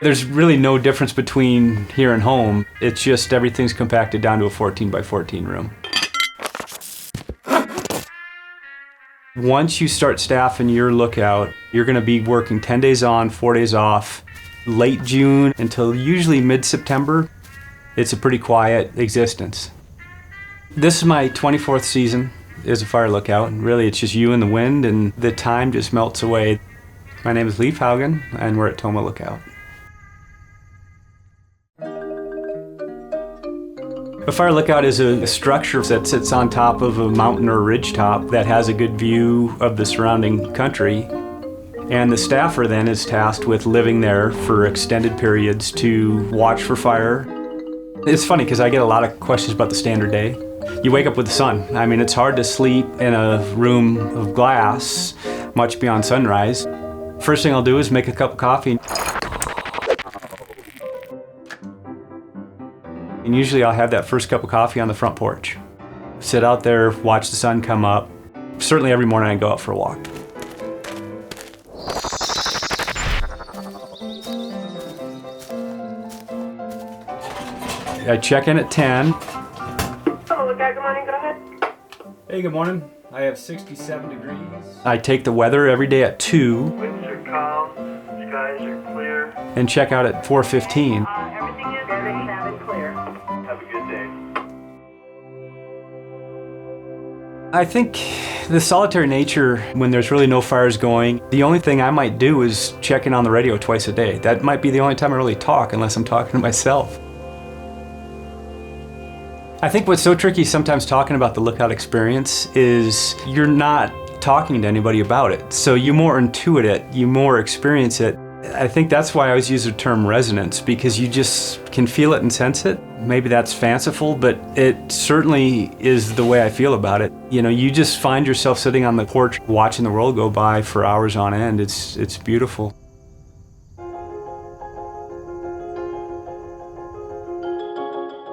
There's really no difference between here and home. It's just everything's compacted down to a 14 by 14 room. Once you start staffing your lookout, you're going to be working 10 days on, 4 days off, late June until usually mid-September. It's a pretty quiet existence. This is my 24th season as a fire lookout, and really it's just you and the wind, and the time just melts away. My name is Leif Haugen, and we're at Toma Lookout. A fire lookout is a structure that sits on top of a mountain or ridge top that has a good view of the surrounding country. And the staffer then is tasked with living there for extended periods to watch for fire. It's funny because I get a lot of questions about the standard day. You wake up with the sun. I mean, it's hard to sleep in a room of glass much beyond sunrise. First thing I'll do is make a cup of coffee. And usually I'll have that first cup of coffee on the front porch. Sit out there, watch the sun come up. Certainly every morning I go out for a walk. I check in at 10. Toma Lookout, good morning, go ahead. Hey, good morning. I have 67 degrees. I take the weather every day at 2. Winds are calm, skies are clear. And check out at 4:15. Everything is ready, and clear. Have a good day. I think the solitary nature, when there's really no fires going, the only thing I might do is check in on the radio twice a day. That might be the only time I really talk, unless I'm talking to myself. I think what's so tricky sometimes talking about the lookout experience is you're not talking to anybody about it. So you more intuit it, you more experience it. I think that's why I always use the term resonance, because you just can feel it and sense it. Maybe that's fanciful, but it certainly is the way I feel about it. You know, you just find yourself sitting on the porch watching the world go by for hours on end. It's beautiful.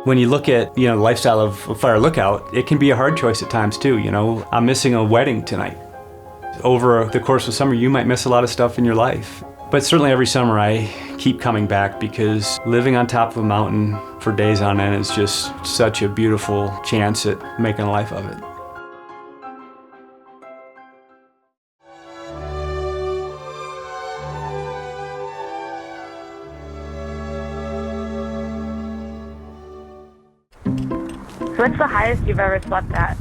When you look at, the lifestyle of a fire lookout, it can be a hard choice at times too. I'm missing a wedding tonight. Over the course of summer, you might miss a lot of stuff in your life. But certainly every summer I keep coming back, because living on top of a mountain for days on end is just such a beautiful chance at making a life of it. What's the highest you've ever slept at?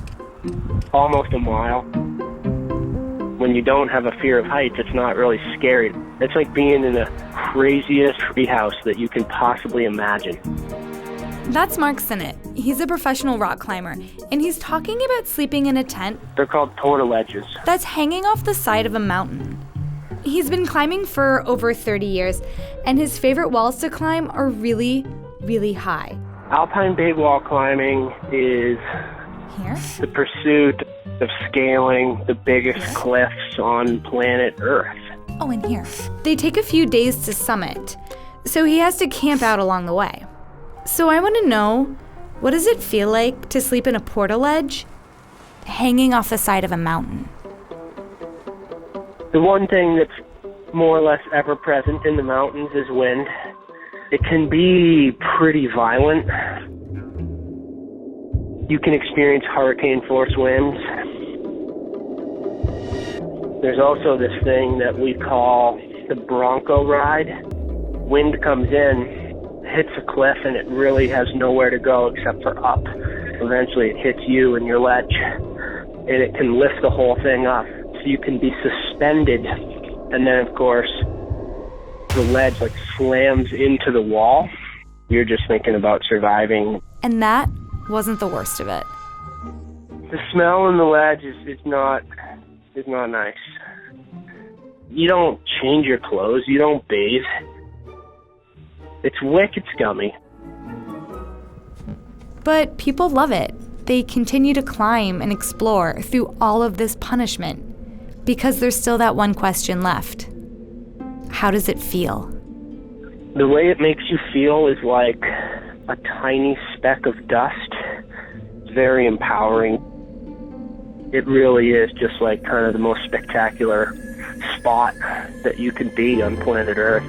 Almost a mile. When you don't have a fear of heights, it's not really scary. It's like being in the craziest treehouse that you can possibly imagine. That's Mark Sinnott. He's a professional rock climber, and he's talking about sleeping in a tent. They're called portaledges. That's hanging off the side of a mountain. He's been climbing for over 30 years, and his favorite walls to climb are really, really high. Alpine bait wall climbing is Here? the pursuit of scaling the biggest cliffs on planet Earth. Oh, and here. They take a few days to summit, so he has to camp out along the way. So I want to know, what does it feel like to sleep in a portaledge hanging off the side of a mountain? The one thing that's more or less ever present in the mountains is wind. It can be pretty violent. You can experience hurricane-force winds. There's also this thing that we call the Bronco ride. Wind comes in, hits a cliff, and it really has nowhere to go except for up. Eventually it hits you and your ledge, and it can lift the whole thing up. So you can be suspended, and then of course the ledge slams into the wall. You're just thinking about surviving. And that wasn't the worst of it. The smell in the ledge is not nice. You don't change your clothes, you don't bathe. It's wicked scummy. But people love it. They continue to climb and explore through all of this punishment, because there's still that one question left. How does it feel? The way it makes you feel is like a tiny speck of dust. It's very empowering. It really is just like kind of the most spectacular spot that you could be on planet Earth.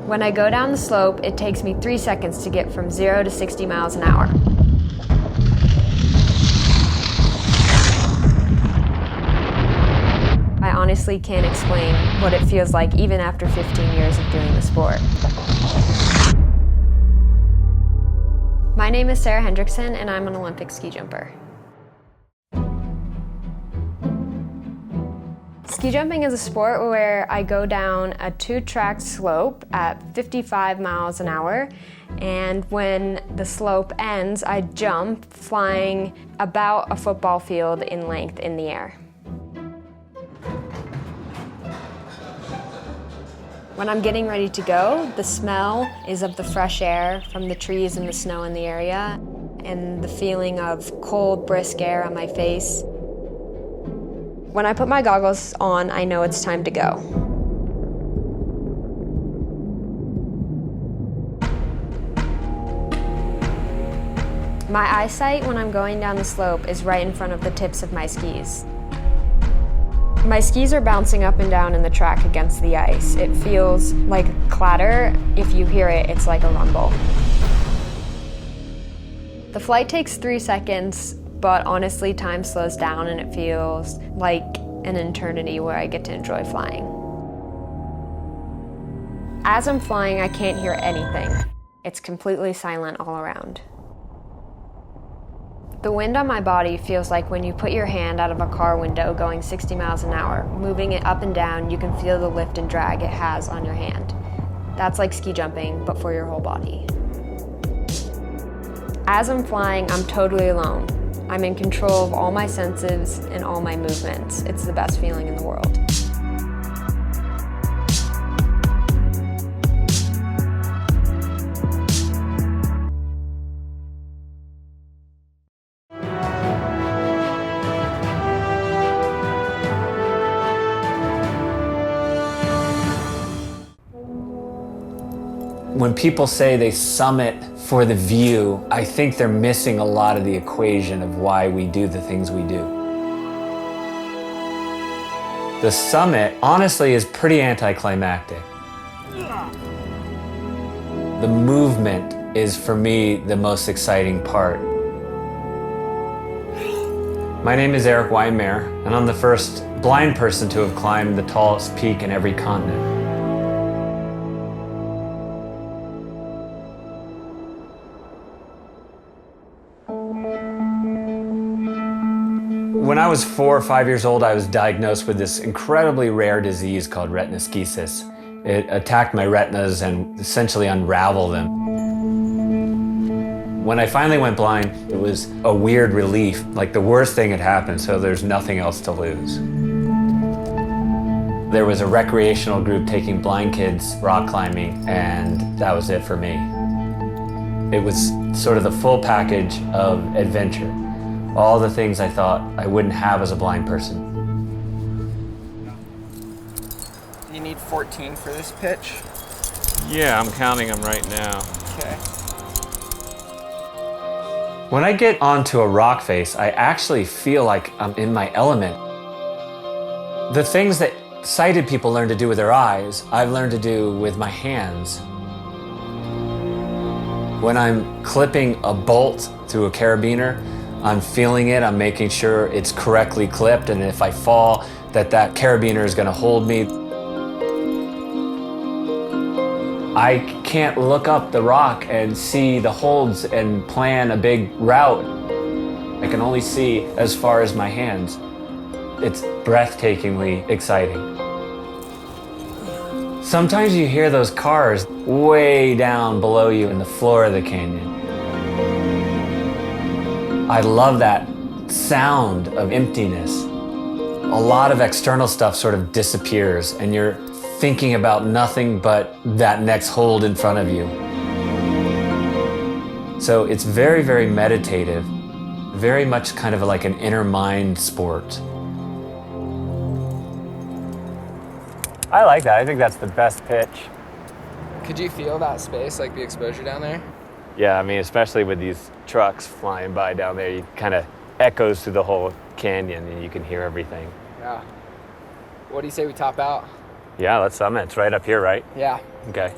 When I go down the slope, it takes me 3 seconds to get from 0 to 60 miles an hour. I honestly can't explain what it feels like even after 15 years of doing the sport. My name is Sarah Hendrickson, and I'm an Olympic ski jumper. Ski jumping is a sport where I go down a 2-track slope at 55 miles an hour, and when the slope ends, I jump flying about a football field in length in the air. When I'm getting ready to go, the smell is of the fresh air from the trees and the snow in the area, and the feeling of cold, brisk air on my face. When I put my goggles on, I know it's time to go. My eyesight when I'm going down the slope is right in front of the tips of my skis. My skis are bouncing up and down in the track against the ice. It feels like clatter. If you hear it, it's like a rumble. The flight takes 3 seconds, but honestly, time slows down and it feels like an eternity where I get to enjoy flying. As I'm flying, I can't hear anything. It's completely silent all around. The wind on my body feels like when you put your hand out of a car window going 60 miles an hour. Moving it up and down, you can feel the lift and drag it has on your hand. That's like ski jumping, but for your whole body. As I'm flying, I'm totally alone. I'm in control of all my senses and all my movements. It's the best feeling in the world. When people say they summit for the view, I think they're missing a lot of the equation of why we do the things we do. The summit, honestly, is pretty anticlimactic. The movement is, for me, the most exciting part. My name is Eric Weimer, and I'm the first blind person to have climbed the tallest peak in every continent. When I was 4 or 5 years old, I was diagnosed with this incredibly rare disease called retinoschisis. It attacked my retinas and essentially unraveled them. When I finally went blind, it was a weird relief, like the worst thing had happened, so there's nothing else to lose. There was a recreational group taking blind kids rock climbing, and that was it for me. It was sort of the full package of adventure. All the things I thought I wouldn't have as a blind person. You need 14 for this pitch? Yeah, I'm counting them right now. Okay. When I get onto a rock face, I actually feel like I'm in my element. The things that sighted people learn to do with their eyes, I've learned to do with my hands. When I'm clipping a bolt through a carabiner, I'm feeling it, I'm making sure it's correctly clipped, and if I fall, that carabiner is gonna hold me. I can't look up the rock and see the holds and plan a big route. I can only see as far as my hands. It's breathtakingly exciting. Sometimes you hear those cars way down below you in the floor of the canyon. I love that sound of emptiness. A lot of external stuff sort of disappears and you're thinking about nothing but that next hold in front of you. So it's very, very meditative, very much kind of like an inner mind sport. I like that. I think that's the best pitch. Could you feel that space, like the exposure down there? Yeah, I mean, especially with these trucks flying by down there, it kind of echoes through the whole canyon and you can hear everything. Yeah. What do you say we top out? Yeah, let's summit. It's right up here, right? Yeah. Okay.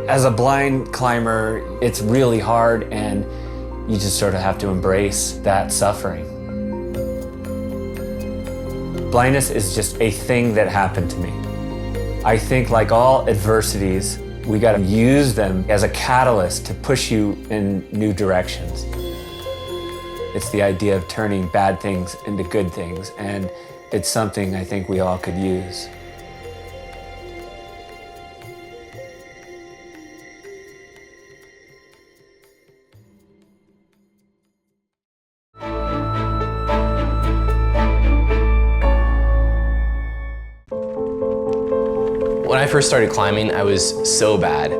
As a blind climber, it's really hard, and you just sort of have to embrace that suffering. Blindness is just a thing that happened to me. I think like all adversities, we gotta use them as a catalyst to push you in new directions. It's the idea of turning bad things into good things, and it's something I think we all could use. When I first started climbing, I was so bad.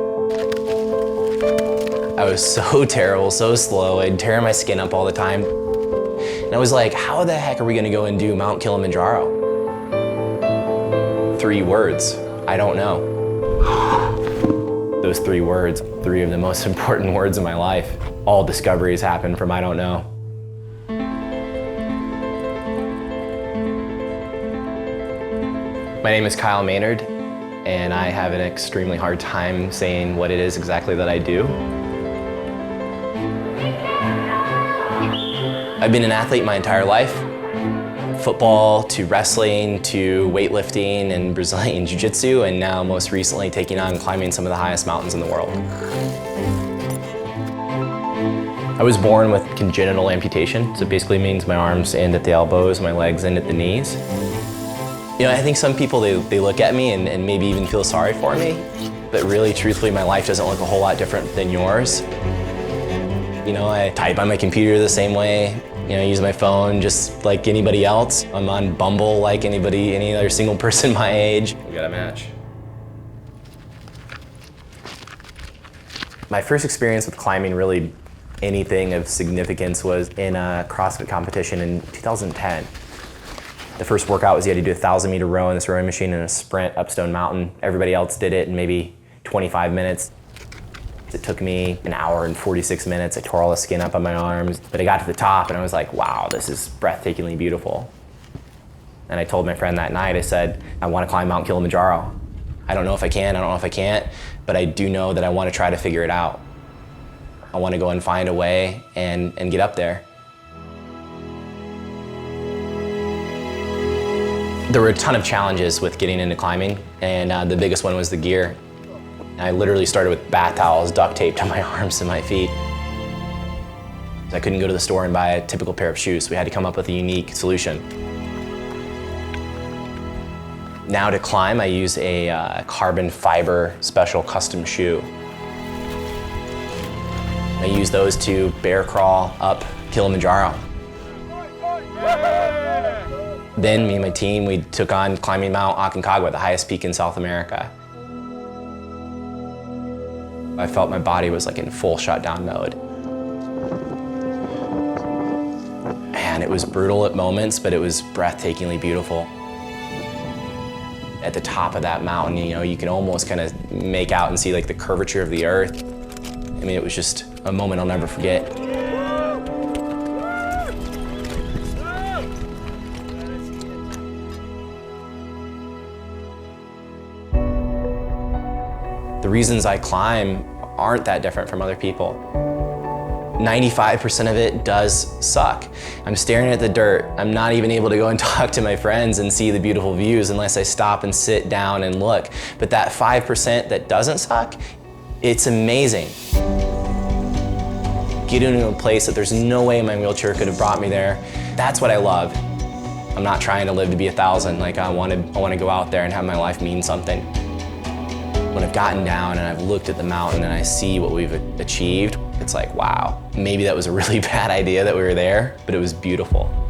I was so terrible, so slow. I'd tear my skin up all the time. And I was like, how the heck are we gonna go and do Mount Kilimanjaro? 3 words, I don't know. Those 3 words, 3 of the most important words in my life. All discoveries happen from I don't know. My name is Kyle Maynard, and I have an extremely hard time saying what it is exactly that I do. I've been an athlete my entire life. Football to wrestling to weightlifting and Brazilian Jiu-Jitsu, and now most recently taking on climbing some of the highest mountains in the world. I was born with congenital amputation, so it basically means my arms end at the elbows, my legs end at the knees. You know, I think some people, they look at me and maybe even feel sorry for me, but really, truthfully, my life doesn't look a whole lot different than yours. You know, I type on my computer the same way. You know, I use my phone just like anybody else. I'm on Bumble like any other single person my age. We got a match. My first experience with climbing, really anything of significance, was in a CrossFit competition in 2010. The first workout was you had to do a 1,000-meter row in this rowing machine in a sprint up Stone Mountain. Everybody else did it in maybe 25 minutes. It took me an hour and 46 minutes. I tore all the skin up on my arms, but I got to the top and I was like, wow, this is breathtakingly beautiful. And I told my friend that night, I said, I want to climb Mount Kilimanjaro. I don't know if I can, I don't know if I can't, but I do know that I want to try to figure it out. I want to go and find a way and get up there. There were a ton of challenges with getting into climbing, and the biggest one was the gear. I literally started with bath towels duct taped to my arms and my feet. I couldn't go to the store and buy a typical pair of shoes, so we had to come up with a unique solution. Now to climb, I use a carbon fiber special custom shoe. I use those to bear crawl up Kilimanjaro. Then me and my team, we took on climbing Mount Aconcagua, the highest peak in South America. I felt my body was like in full shutdown mode. And it was brutal at moments, but it was breathtakingly beautiful. At the top of that mountain, you know, you can almost kind of make out and see like the curvature of the earth. I mean, it was just a moment I'll never forget. The reasons I climb aren't that different from other people. 95% of it does suck. I'm staring at the dirt. I'm not even able to go and talk to my friends and see the beautiful views unless I stop and sit down and look. But that 5% that doesn't suck, it's amazing. Getting into a place that there's no way my wheelchair could have brought me there, that's what I love. I'm not trying to live to be 1,000. Like I want to go out there and have my life mean something. When I've gotten down and I've looked at the mountain and I see what we've achieved, it's like, wow, maybe that was a really bad idea that we were there, but it was beautiful.